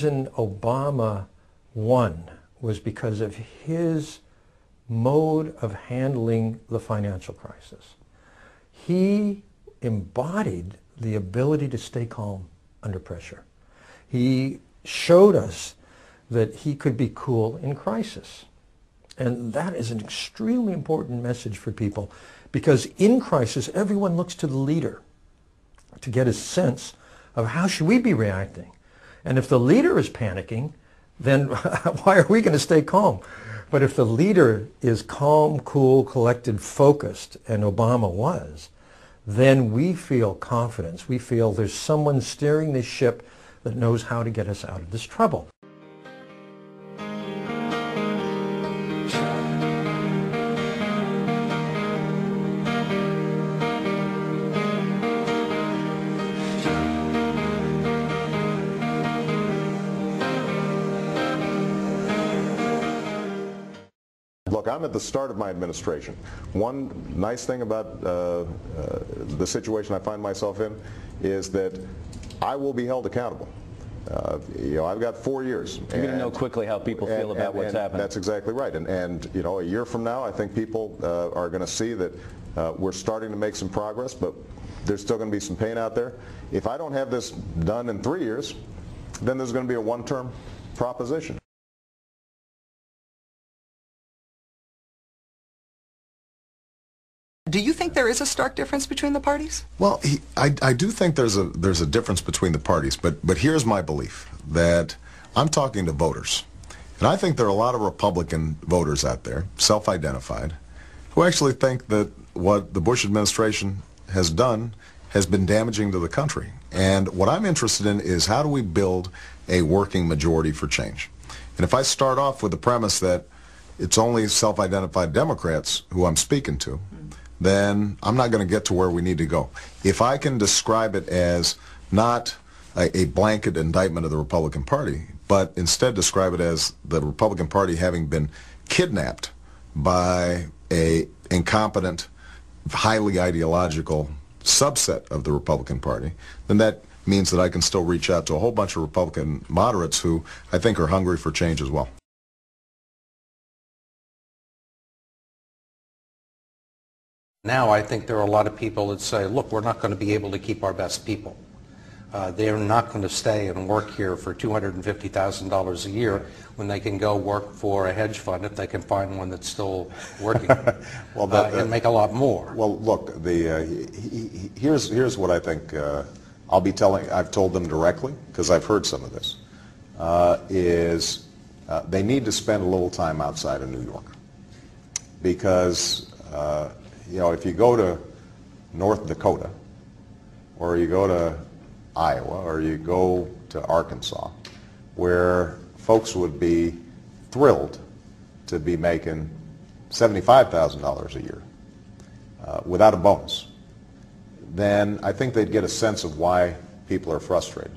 reason Obama won was because of his mode of handling the financial crisis. He embodied the ability to stay calm under pressure. He showed us that he could be cool in crisis. And that is an extremely important message for people, because in crisis, everyone looks to the leader to get a sense of how should we be reacting. And if the leader is panicking, then why are we going to stay calm? But if the leader is calm, cool, collected, focused, and Obama was, then we feel confidence. We feel there's someone steering this ship that knows how to get us out of this trouble. Look, I'm at the start of my administration. One nice thing about the situation I find myself in is that I will be held accountable. You know, I've got 4 years. You're going to know quickly how people feel about what's happening. That's exactly right. And you know, a year from now, I think people are going to see that we're starting to make some progress, but there's still going to be some pain out there. If I don't have this done in 3 years, then there's going to be a one-term proposition. Do you think there is a stark difference between the parties? Well, I do think there's a difference between the parties, but here's my belief, that I'm talking to voters. And I think there are a lot of Republican voters out there, self-identified, who actually think that what the Bush administration has done has been damaging to the country. And what I'm interested in is, how do we build a working majority for change? And if I start off with the premise that it's only self-identified Democrats who I'm speaking to, then I'm not going to get to where we need to go. If I can describe it as not a blanket indictment of the Republican Party, but instead describe it as the Republican Party having been kidnapped by a incompetent, highly ideological subset of the Republican Party, then that means that I can still reach out to a whole bunch of Republican moderates who I think are hungry for change as well. Now I think there are a lot of people that say, look, we're not going to be able to keep our best people. They're not going to stay and work here for $250,000 a year when they can go work for a hedge fund if they can find one that's still working well, and make a lot more. Well, look, here's what I think I've told them directly, because I've heard some of this, they need to spend a little time outside of New York. Because you know, if you go to North Dakota, or you go to Iowa, or you go to Arkansas, where folks would be thrilled to be making $75,000 a year without a bonus, then I think they'd get a sense of why people are frustrated.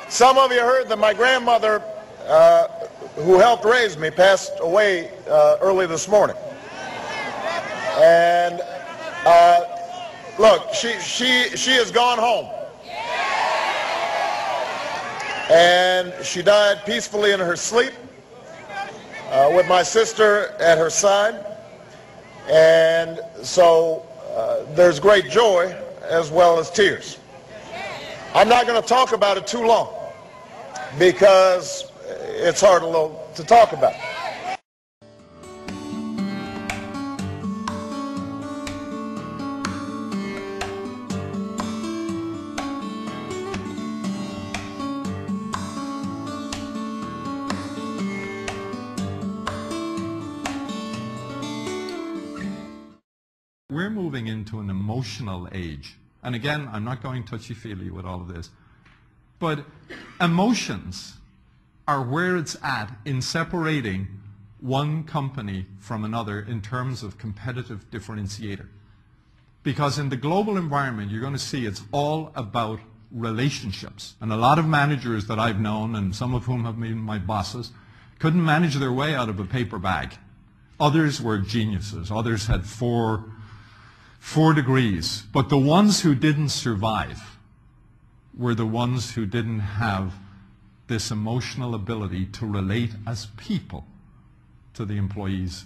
Some of you heard that my grandmother, who helped raise me, passed away early this morning. And look, she has gone home. And she died peacefully in her sleep with my sister at her side. And so there's great joy as well as tears. I'm not going to talk about it too long, because it's hard to talk about. We're moving into an emotional age. And again, I'm not going touchy-feely with all of this, but emotions are where it's at in separating one company from another in terms of competitive differentiator. Because in the global environment, you're going to see it's all about relationships. And a lot of managers that I've known, and some of whom have been my bosses, couldn't manage their way out of a paper bag. Others were geniuses. Others had 4 4 degrees. But the ones who didn't survive were the ones who didn't have this emotional ability to relate as people to the employees